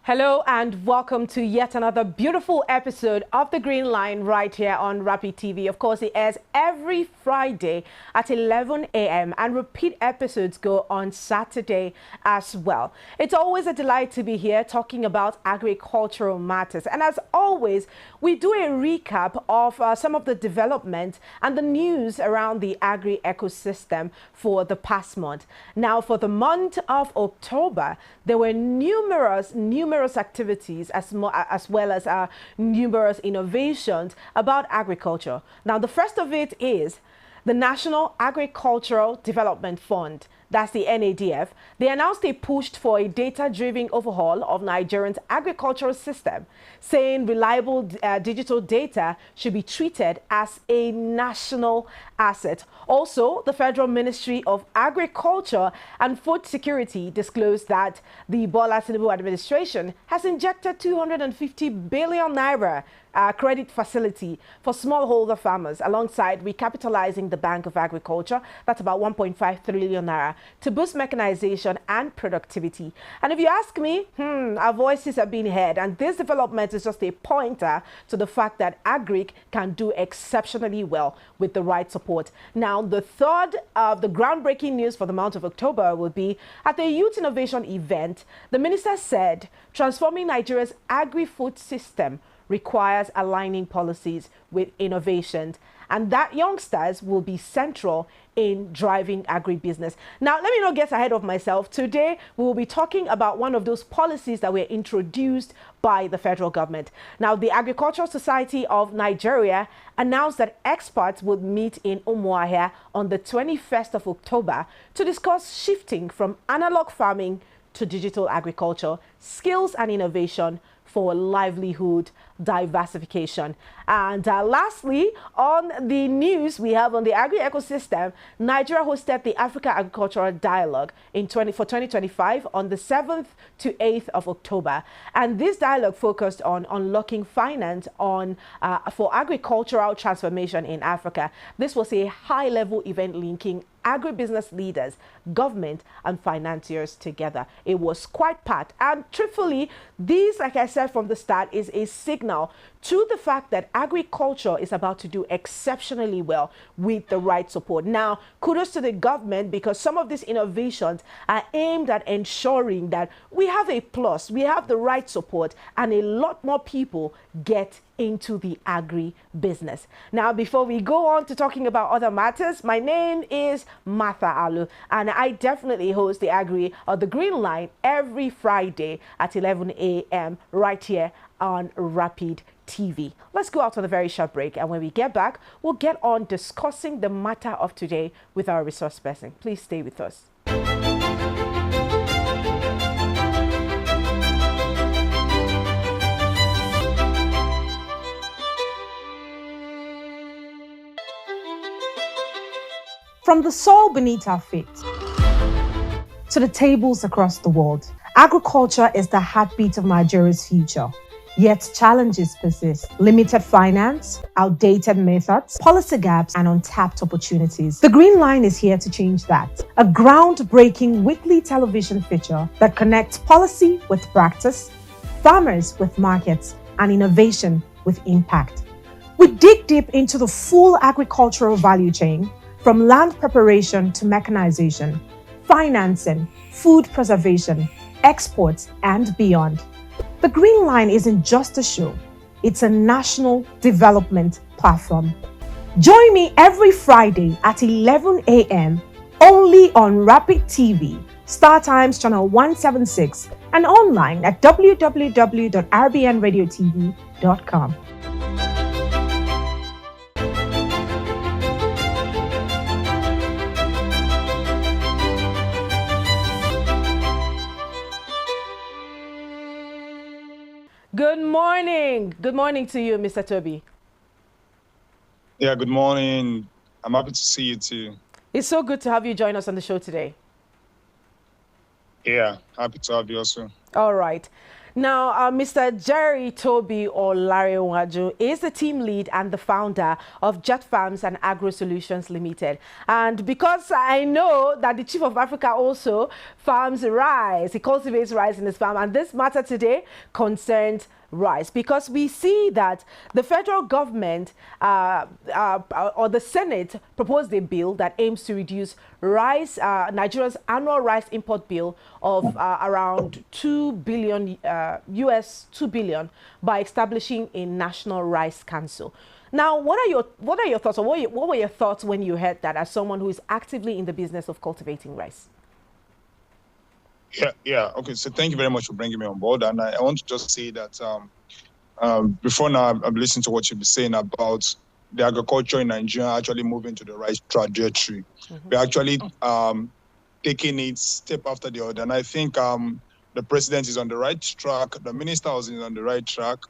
Hello and welcome to yet another beautiful episode of The Green Line right here on Rapid TV. Of course, it airs every Friday at 11 a.m. and repeat episodes go on Saturday as well. It's always a delight to be here talking about agricultural matters. And as always, we do a recap of some of the development and the news around the agri ecosystem for the past month. Now, for the month of October, there were numerous activities as well as numerous innovations about agriculture. Now, the first of it is the National Agricultural Development Fund. That's the NADF. They announced they pushed for a data-driven overhaul of Nigeria's agricultural system, saying reliable digital data should be treated as a national asset. Also, the Federal Ministry of Agriculture and Food Security disclosed that the Bola Tinubu administration has injected 250 billion naira credit facility for smallholder farmers, alongside recapitalizing the Bank of Agriculture, that's about 1.5 trillion naira, to boost mechanization and productivity. And if you ask me, our voices have been heard, and this development is just a pointer to the fact that Agric can do exceptionally well with the right support. Now, the third of the groundbreaking news for the month of October will be at the Youth Innovation event. The minister said transforming Nigeria's agri-food system requires aligning policies with innovations, and that youngsters will be central in driving agribusiness. Now, let me not get ahead of myself. Today, we will be talking about one of those policies that were introduced by the federal government. Now, the Agricultural Society of Nigeria announced that experts would meet in Umuahia on the 21st of October to discuss shifting from analog farming to digital agriculture, skills and innovation for livelihood diversification. And lastly, on the news we have on the agri-ecosystem, Nigeria hosted the Africa Agricultural Dialogue for 2025 on the 7th to 8th of October. And this dialogue focused on unlocking finance for agricultural transformation in Africa. This was a high-level event linking agribusiness leaders, government, and financiers together. It was quite packed. And truthfully, this, like I said from the start, is a signal to the fact that agriculture is about to do exceptionally well with the right support. Now, kudos to the government, because some of these innovations are aimed at ensuring that we have a plus, we have the right support, and a lot more people get into the agri business. Now, before we go on to talking about other matters, my name is Martha Alu, and I definitely host the Green Line every Friday at 11 a.m. right here on Rapid TV. Let's go out on a very short break, and when we get back, we'll get on discussing the matter of today with our resource person. Please stay with us. From the soil beneath our feet to the tables across the world, agriculture is the heartbeat of Nigeria's future. Yet challenges persist: limited finance, outdated methods, policy gaps, and untapped opportunities. The Green Line is here to change that. A groundbreaking weekly television feature that connects policy with practice, farmers with markets, and innovation with impact. We dig deep into the full agricultural value chain, from land preparation to mechanization, financing, food preservation, exports, and beyond. The Green Line isn't just a show, it's a national development platform. Join me every Friday at 11 a.m. only on Rapid TV, Star Times channel 176, and online at www.rbnradiotv.com. Good morning. Good morning to you, Mr. Toby. Yeah, good morning. I'm happy to see you too. It's so good to have you join us on the show today. Yeah, happy to have you also. All right. Now, Mr. Jerry Toby Olarewaju is the team lead and the founder of Jet Farms and Agro Solutions Limited. And because I know that the Chief of Africa also farms rice, he cultivates rice in his farm, and this matter today concerns rice, because we see that the federal government or the Senate proposed a bill that aims to reduce rice, Nigeria's annual rice import bill of around 2 billion US 2 billion by establishing a national rice council. Now, what are your thoughts, or what were your thoughts when you heard that, as someone who is actively in the business of cultivating rice? Yeah. Okay. So thank you very much for bringing me on board. And I want to just say that before now, I'm listening to what you've been saying about the agriculture in Nigeria actually moving to the right trajectory. We're actually taking it step after the other. And I think the president is on the right track. The minister is on the right track.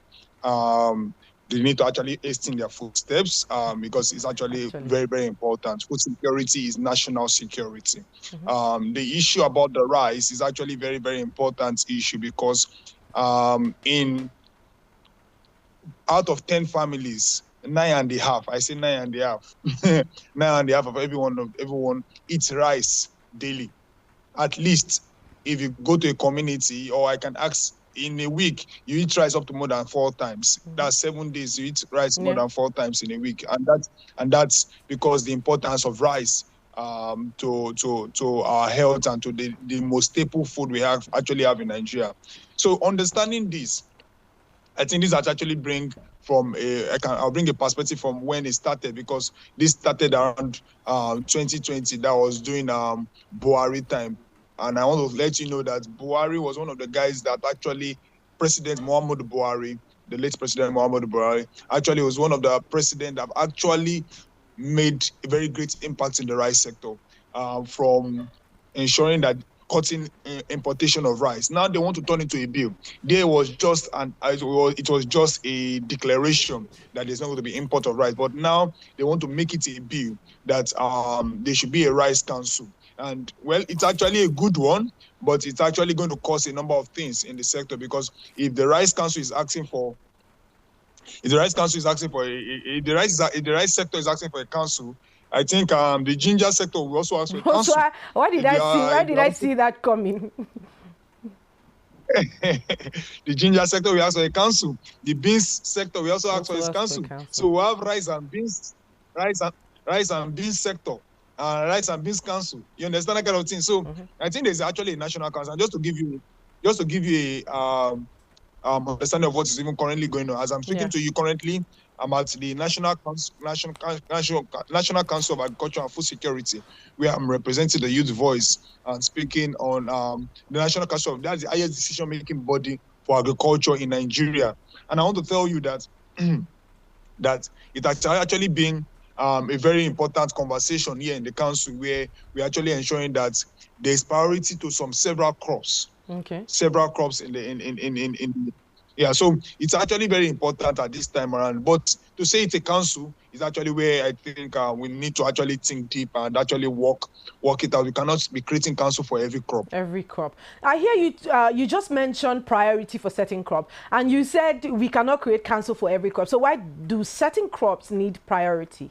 They need to actually hasten their footsteps because it's actually very, very important. Food security is national security. The issue about the rice is actually very, very important issue because out of 10 families, 9.5, I say 9.5, 9.5 of everyone eats rice daily. At least if you go to a community, or I can ask, in a week, you eat rice up to more than 4 times. That's 7 days, you eat rice more than 4 times in a week. And that's because the importance of rice to our health and to the most staple food we actually have in Nigeria. So understanding this, I think this actually I'll bring a perspective from when it started, because this started around 2020. That was during Buhari time. And I want to let you know that Buhari was one of the guys that actually, President Muhammadu Buhari, the late President Muhammadu Buhari, actually was one of the presidents that actually made a very great impact in the rice sector, from ensuring that cutting importation of rice. Now they want to turn it into a bill. It was just a declaration that there's not going to be import of rice, but now they want to make it a bill that there should be a rice council. And well, it's actually a good one, but it's actually going to cause a number of things in the sector, because if the rice council is asking for, if the rice sector is asking for a council, I think the ginger sector will also ask for a council. Why did I see that coming? The ginger sector will ask for a council. The beans sector will also ask for a council. So we have rice and beans sector. Rice and beans council. You understand that kind of thing? So I think there's actually a national council. And just to give you a understanding of what is even currently going on. As I'm speaking to you currently, I'm at the National Council of Agriculture and Food Security, where I'm representing the youth voice and speaking on the National Council. That's the highest decision-making body for agriculture in Nigeria. And I want to tell you that that it has actually been a very important conversation here in the council, where we're actually ensuring that there's priority to several crops. Several crops so it's actually very important at this time around. But to say it's a council is actually where I think we need to actually think deep and actually work it out. We cannot be creating council for every crop. Every crop. I hear you. You just mentioned priority for certain crop, and you said we cannot create council for every crop. So why do certain crops need priority?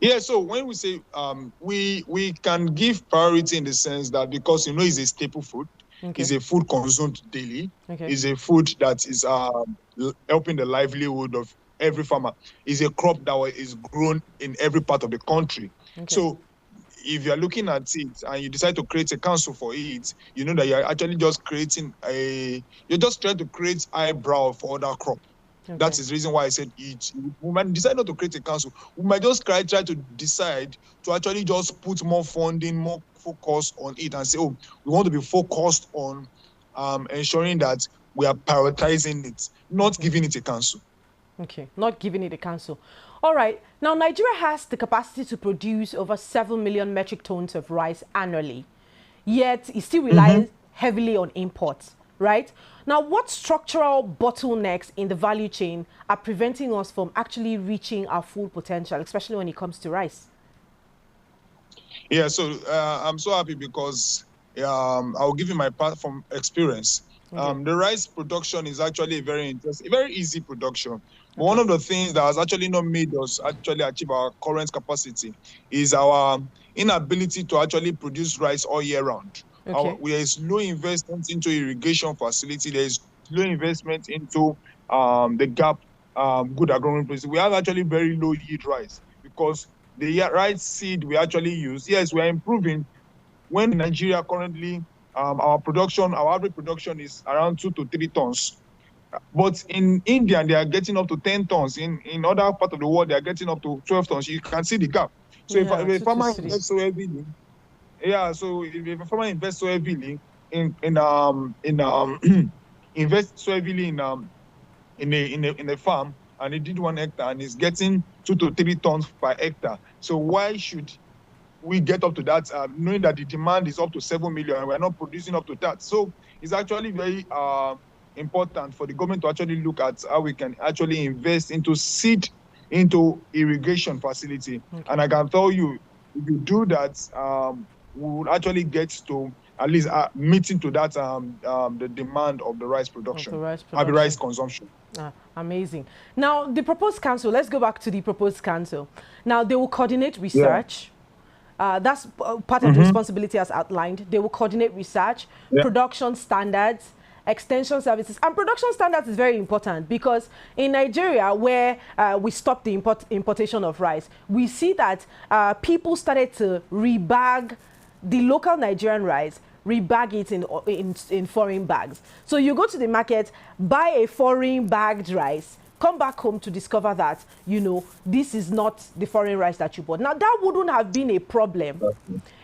Yeah, so when we say we can give priority in the sense that, because it's a staple food, it's a food consumed daily, it's a food that is helping the livelihood of every farmer, it's a crop that is grown in every part of the country. So if you're looking at it and you decide to create a council for it, you know that you're actually just you're just trying to create eyebrow for other crop. That is the reason why I said we might decide not to create a council. We might just try to decide to actually just put more funding, more focus on it, and say, we want to be focused on ensuring that we are prioritizing it, not giving it a council. Not giving it a council. All right. Now, Nigeria has the capacity to produce over 7 million metric tons of rice annually, yet it still relies heavily on imports, right? Now, what structural bottlenecks in the value chain are preventing us from actually reaching our full potential, especially when it comes to rice? Yeah, so I'm so happy because I'll give you my part from experience. Okay. The rice production is actually very interesting, very easy production. But one Okay. of the things that has actually not made us actually achieve our current capacity is our inability to actually produce rice all year round. Okay. There is low investment into irrigation facility. There is low investment into the gap good agronomic practices. We have actually very low yield rice because the rice seed we actually use, yes, we are improving. When in Nigeria currently, our average production is around 2 to 3 tons. But in India, they are getting up to 10 tons. In other part of the world, they are getting up to 12 tons. You can see the gap. So if Yeah, a two to farmer three. invests so heavily, yeah, so if a farmer invests so heavily in invest so heavily in a farm, and he did 1 hectare and is getting 2 to 3 tons per hectare. So why should we get up to that, knowing that the demand is up to 7 million and we're not producing up to that? So it's actually very important for the government to actually look at how we can actually invest into seed, into irrigation facility. Okay. And I can tell you, if you do that, we will actually get to at least meeting to that the demand of the rice production, the rice consumption. Amazing. Now, the proposed council, let's go back to the proposed council. Now, they will coordinate Yeah. research. That's part of the responsibility as outlined. They will coordinate research, production standards, extension services. And production standards is very important because in Nigeria, where we stopped the importation of rice, we see that people started to rebag the local Nigerian rice, rebag it in foreign bags. So you go to the market, buy a foreign bagged rice, come back home to discover that, you know, this is not the foreign rice that you bought. Now, that wouldn't have been a problem.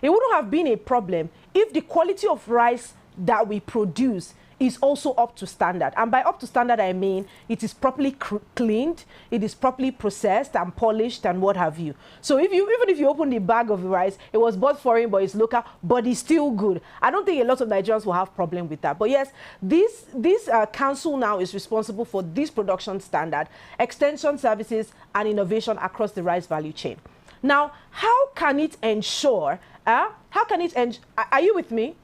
It wouldn't have been a problem if the quality of rice that we produce is also up to standard. And by up to standard, I mean it is properly cleaned, it is properly processed and polished and what have you. So even if you open the bag of rice, it was bought foreign, but it's local, but it's still good. I don't think a lot of Nigerians will have problem with that. But yes, this council now is responsible for this production standard, extension services and innovation across the rice value chain. Now, how can it ensure, are you with me?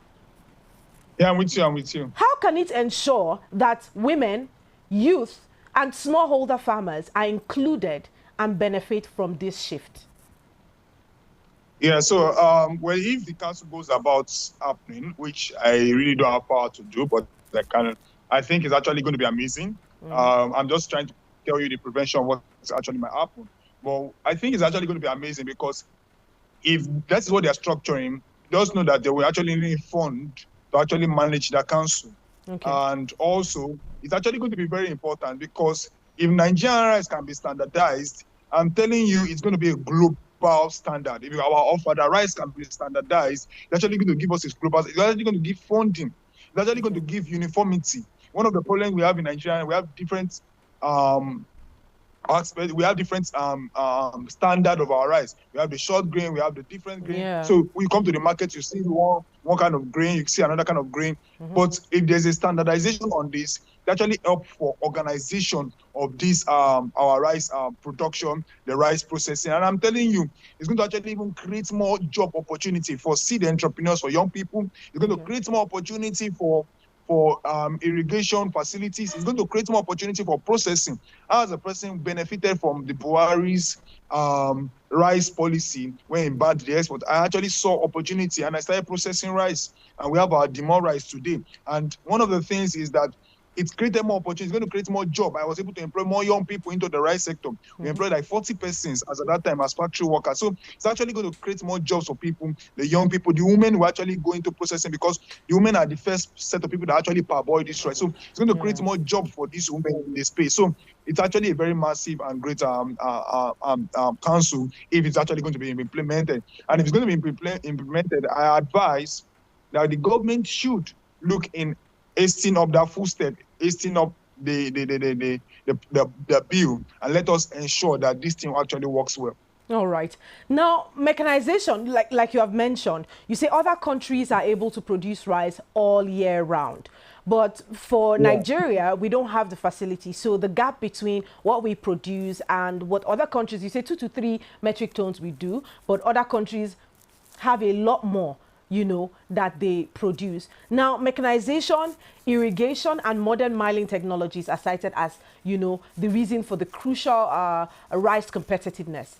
Yeah, I'm with you. How can it ensure that women, youth, and smallholder farmers are included and benefit from this shift? Yeah, so well, if the council goes about happening, which I really don't have power to do, but I think it's actually going to be amazing. I'm just trying to tell you the prevention of what actually might happen. Well, I think it's actually going to be amazing because if that's what they're structuring, just know that they will actually need fund to actually manage the council. Okay. And also, it's actually going to be very important because if Nigerian rice can be standardized, I'm telling you, it's going to be a global standard. If our offer, the rice can be standardized, it's actually going to give us its global, it's actually going to give funding. It's actually going to give uniformity. One of the problems we have in Nigeria, we have different aspect, we have different standard of our rice. We have the short grain, we have the different grain. Yeah. So when you come to the market, you see one kind of grain, you see another kind of grain. But if there's a standardization on this, it actually help for organization of this our rice production, the rice processing. And I'm telling you, it's going to actually even create more job opportunity for seed entrepreneurs, for young people. It's going to create more opportunity for irrigation facilities. It's going to create more opportunity for processing. As a person benefited from the Buhari's rice policy when he banned the export, I actually saw opportunity and I started processing rice. And we have our Demo rice today. And one of the things is that it's created more opportunities. It's going to create more job. I was able to employ more young people into the rice sector. We employed like 40 persons as at that time as factory workers. So it's actually going to create more jobs for people, the young people. The women will actually go into processing because the women are the first set of people that actually parboil this rice. So it's going to create more jobs for these women in this space. So it's actually a very massive and great council if it's actually going to be implemented. And if it's going to be implemented, I advise that the government should look in hastening up that full step, hastening up the bill, and let us ensure that this thing actually works well. All right. Now, mechanization, like you have mentioned, you say other countries are able to produce rice all year round. But for Nigeria, we don't have the facility. So the gap between what we produce and what other countries, you say 2 to 3 metric tons we do, but other countries have a lot more. that they produce. Now, mechanization, irrigation, and modern milling technologies are cited as, the reason for the crucial rice competitiveness.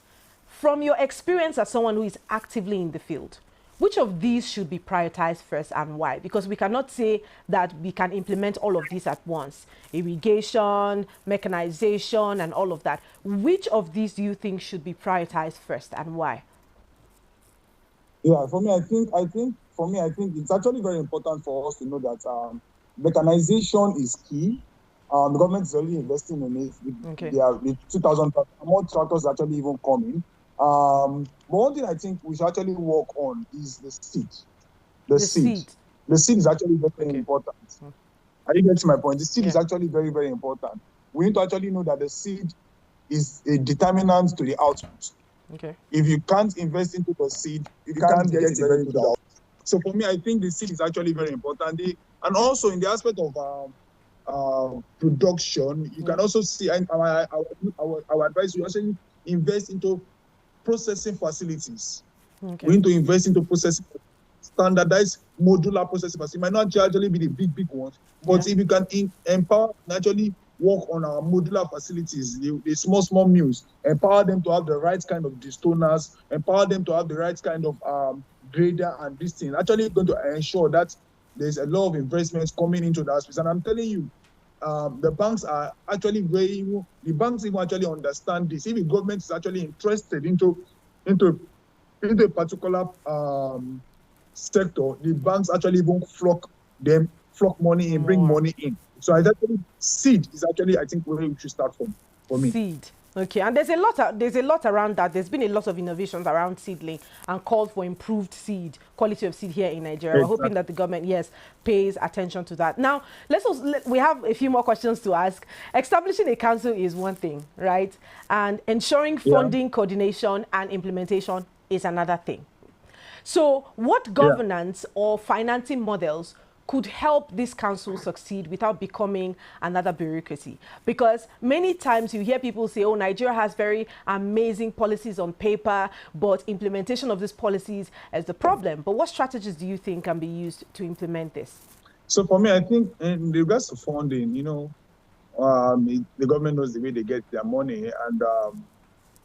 From your experience as someone who is actively in the field, which of these should be prioritized first and why? Because we cannot say that we can implement all of these at once. Irrigation, mechanization, and all of that. Which of these do you think should be prioritized first and why? Yeah, for me, I think it's actually very important for us to know that mechanization is key. The government is already investing in it. Okay. The 2,000 more tractors actually even coming. But one thing I think we should actually work on is the seed. The seed. The seed is actually very important. Are you getting my point? The seed is actually very, very important. We need to actually know that the seed is a determinant to the output. Okay. If you can't invest into the seed, you can't get it very good out. So for me, I think the seed is actually very important. And also in the aspect of production, you can also see our advice, we actually invest into processing facilities. Okay. We need to invest into processing, standardized modular processing facilities. It might not actually be the big ones, but if you can empower and actually work on our modular facilities, the small mills, empower them to have the right kind of destoners, empower them to have the right kind of grader and this thing. Actually going to ensure that there's a lot of investments coming into that space. And I'm telling you, the banks are actually the banks even actually understand this. If the government is actually interested into a particular sector, the banks actually won't flock money in, bring money in. So I actually seed is actually, I think, where we should start from, for me. Seed. Okay, and there's a lot around that. There's been a lot of innovations around seedling and called for improved quality of seed here in Nigeria. Exactly. We're hoping that the government, pays attention to that. Now, we have a few more questions to ask. Establishing a council is one thing, right? And ensuring funding, coordination, and implementation is another thing. So what governance or financing models could help this council succeed without becoming another bureaucracy? Because many times you hear people say, oh, Nigeria has very amazing policies on paper, but implementation of these policies is the problem. But what strategies do you think can be used to implement this? So for me, I think in regards to funding, the government knows the way they get their money. And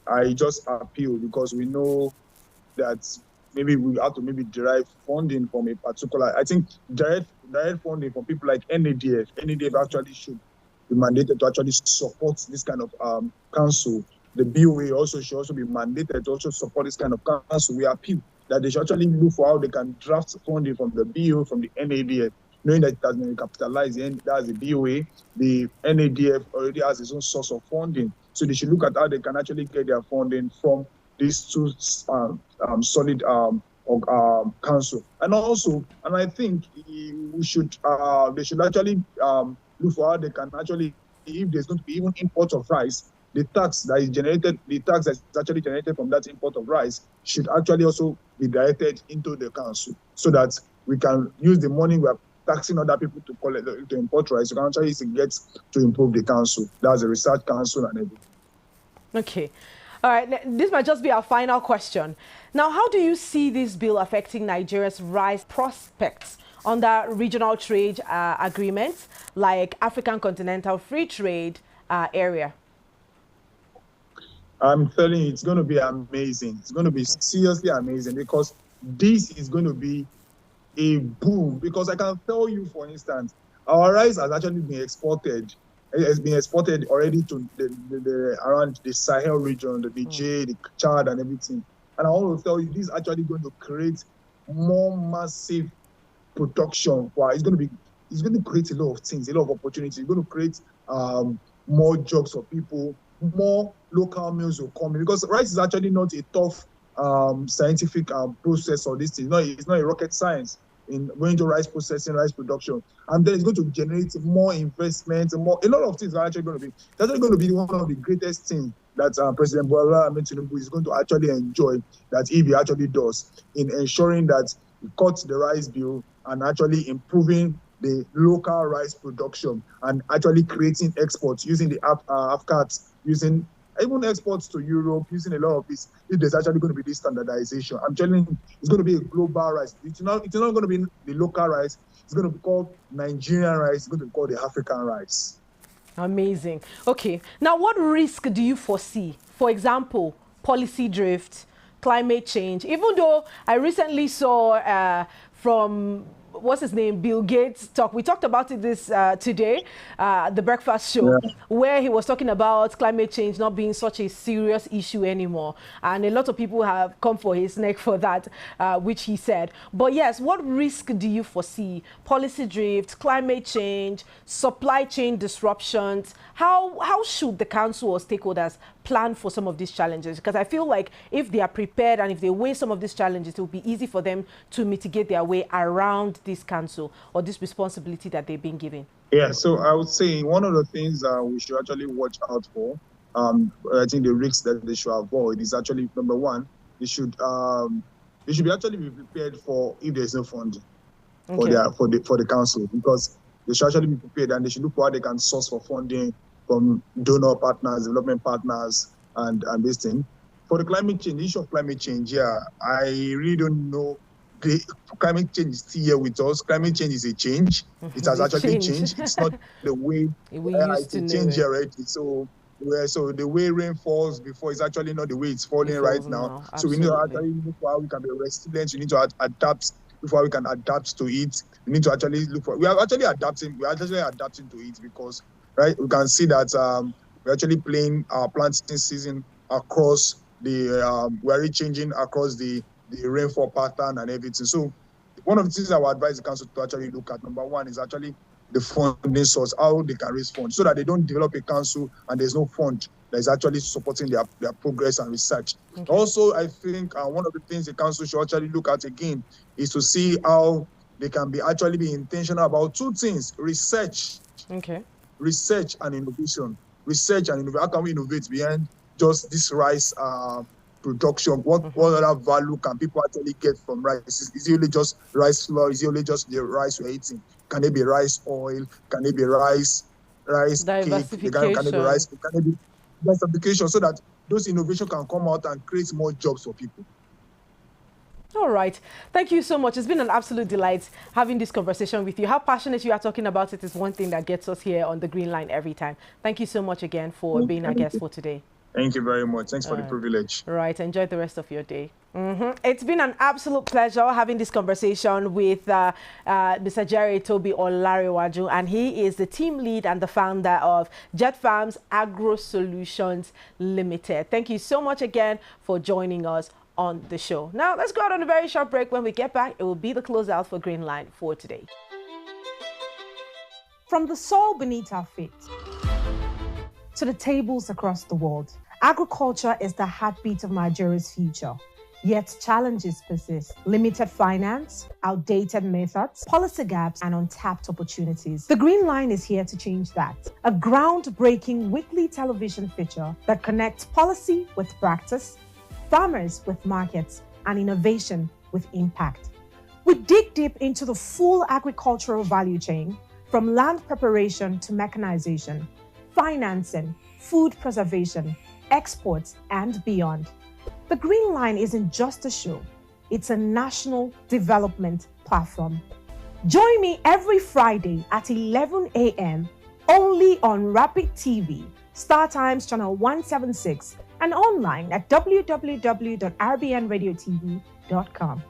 I just appeal because we know that maybe we have to derive funding from a particular, I think direct funding from people like NADF. NADF actually should be mandated to actually support this kind of council. The BOA also should also be mandated to also support this kind of council. We appeal that they should actually look for how they can draft funding from the BOA, from the NADF, knowing that it has been capitalized, and that's the BOA. The NADF already has its own source of funding. So they should look at how they can actually get their funding from these two solid council. And I think they should actually look for how they can actually, if there's going to be even import of rice, the tax that's actually generated from that import of rice should actually also be directed into the council so that we can use the money we are taxing other people to collect, to import rice. You can actually get to improve the council. That's the research council and everything. Okay. All right, this might just be our final question. Now, how do you see this bill affecting Nigeria's rice prospects under regional trade agreements like African Continental Free Trade area? I'm telling you, it's going to be amazing. It's going to be seriously amazing because this is going to be a boom. Because I can tell you, for instance, our rice has actually been exported. It has been exported already to around the Sahel region, the Niger, the Chad, and everything. And I want to tell you, this is actually going to create more massive production. It's going to create a lot of things, a lot of opportunities. It's going to create more jobs for people. More local mills will come in because rice is actually not a tough scientific process or this thing. It's not a rocket science in going to rice processing, rice production, and then it's going to generate more investment, a lot of things are actually going to be one of the greatest things that President Bola Ahmed Tinubu is going to actually enjoy, that he actually does in ensuring that he cuts the rice bill and actually improving the local rice production and actually creating exports using the AFCAT, using even exports to Europe using a lot of this. If there's actually going to be this standardization, I'm telling you, it's going to be a global rice. It's not going to be the local rice. It's going to be called Nigerian rice. It's going to be called the African rice. Amazing. Okay. Now, what risk do you foresee? For example, policy drift, climate change. Even though I recently saw from what's his name, Bill Gates talk. We talked about it this today, the breakfast show, where he was talking about climate change not being such a serious issue anymore. And a lot of people have come for his neck for that, which he said. But yes, what risk do you foresee? Policy drift, climate change, supply chain disruptions. How should the council or stakeholders plan for some of these challenges? Because I feel like if they are prepared and if they weigh some of these challenges, it will be easy for them to mitigate their way around this council or this responsibility that they've been given. Yeah, so I would say one of the things we should actually watch out for, I think the risks that they should avoid is actually, number one, they should be actually be prepared for if there's no funding for the council, because they should actually be prepared and they should look for how they can source for funding from donor partners, development partners, and this thing. For the climate change, the issue of climate change, I really don't know. The climate change is still here with us. Climate change is a change. It has actually changed. It's not the way it's a change already. So the way rain falls before is actually not the way it's falling right now. So we need to actually look for how we can be resilient. We need to adapt before we can adapt to it. We need to actually look for. We are actually adapting to it because we can see that we're actually playing our planting season across the. We're really changing across the rainfall pattern and everything. So one of the things I would advise the council to actually look at, number one, is actually the funding source, how they can raise funds, so that they don't develop a council and there's no fund that is actually supporting their progress and research. Okay. Also, I think one of the things the council should actually look at again is to see how they can be intentional about two things: research and innovation. How can we innovate beyond just this rice production? What other value can people actually get from rice? Is it only just rice flour? Is it only just the rice we're eating? Can it be rice oil? Can it be rice cake? Can it be rice? Can it be diversification, so that those innovations can come out and create more jobs for people? All right. Thank you so much. It's been an absolute delight having this conversation with you. How passionate you are talking about it is one thing that gets us here on the Green Line every time. Thank you so much again for being our guest for today. Thank you very much. Thanks for the privilege. Right. Enjoy the rest of your day. It's been an absolute pleasure having this conversation with Mr. Jerry Toby Olarewaju, and he is the team lead and the founder of Jet Farms Agro Solutions Limited. Thank you so much again for joining us on the show. Now, let's go out on a very short break. When we get back, it will be the closeout for Green Line for today. From the soil beneath our feet to the tables across the world, agriculture is the heartbeat of Nigeria's future. Yet challenges persist: limited finance, outdated methods, policy gaps, and untapped opportunities. The Green Line is here to change that. A groundbreaking weekly television feature that connects policy with practice, farmers with markets, and innovation with impact. We dig deep into the full agricultural value chain, from land preparation to mechanization, financing, food preservation, exports, and beyond. The Green Line isn't just a show, it's a national development platform. Join me every Friday at 11 a.m. only on Rapid TV, Star Times Channel 176, and online at www.rbnradiotv.com.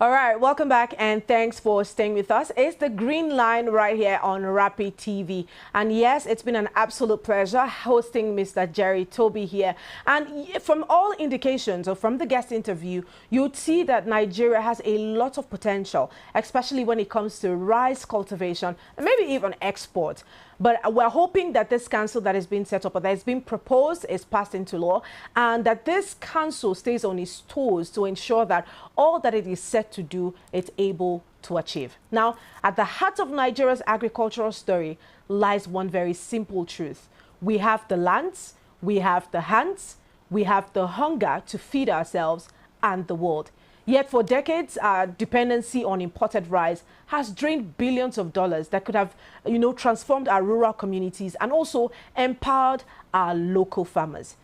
All right, welcome back and thanks for staying with us. It's the Green Line right here on Rapid TV. And yes, it's been an absolute pleasure hosting Mr. Jerry Toby here. And from all indications, or from the guest interview, you'd see that Nigeria has a lot of potential, especially when it comes to rice cultivation and maybe even export. But we're hoping that this council that is being set up or that is being proposed is passed into law, and that this council stays on its toes to ensure that all that it is set to do, it's able to achieve. Now, at the heart of Nigeria's agricultural story lies one very simple truth. We have the lands, we have the hands, we have the hunger to feed ourselves and the world. Yet for decades, our dependency on imported rice has drained billions of dollars that could have, transformed our rural communities and also empowered our local farmers.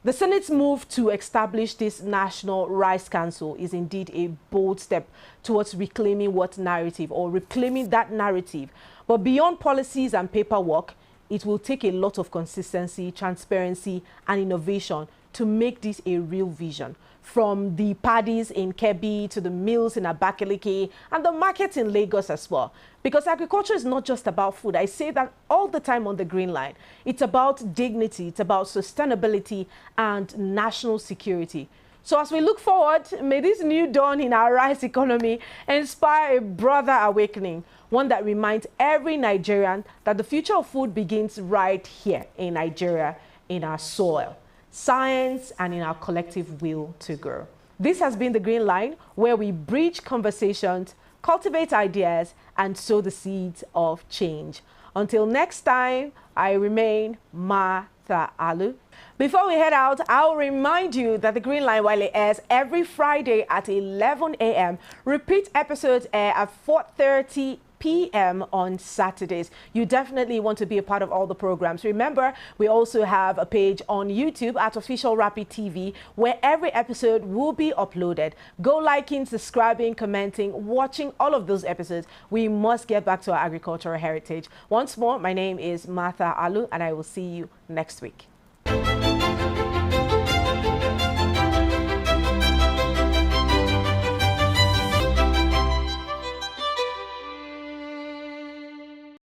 The Senate's move to establish this National Rice Council is indeed a bold step towards reclaiming that narrative. But beyond policies and paperwork, it will take a lot of consistency, transparency, and innovation to make this a real vision. From the paddies in Kebbi to the mills in Abakaliki and the markets in Lagos as well. Because agriculture is not just about food. I say that all the time on the Green Line. It's about dignity, it's about sustainability and national security. So as we look forward, may this new dawn in our rice economy inspire a broader awakening, one that reminds every Nigerian that the future of food begins right here in Nigeria, in our soil, science, and in our collective will to grow. This has been The Green Line, where we bridge conversations, cultivate ideas, and sow the seeds of change. Until next time, I remain Martha Alu. Before we head out, I'll remind you that The Green Line, while it airs every Friday at 11 a.m., repeat episodes air at 4:30 p.m. on Saturdays. You definitely want to be a part of all the programs. Remember, we also have a page on YouTube at Official Rappi TV, where every episode will be uploaded. Go liking, subscribing, commenting, watching all of those episodes. We must get back to our agricultural heritage. Once more, my name is Martha Alu, and I will see you next week.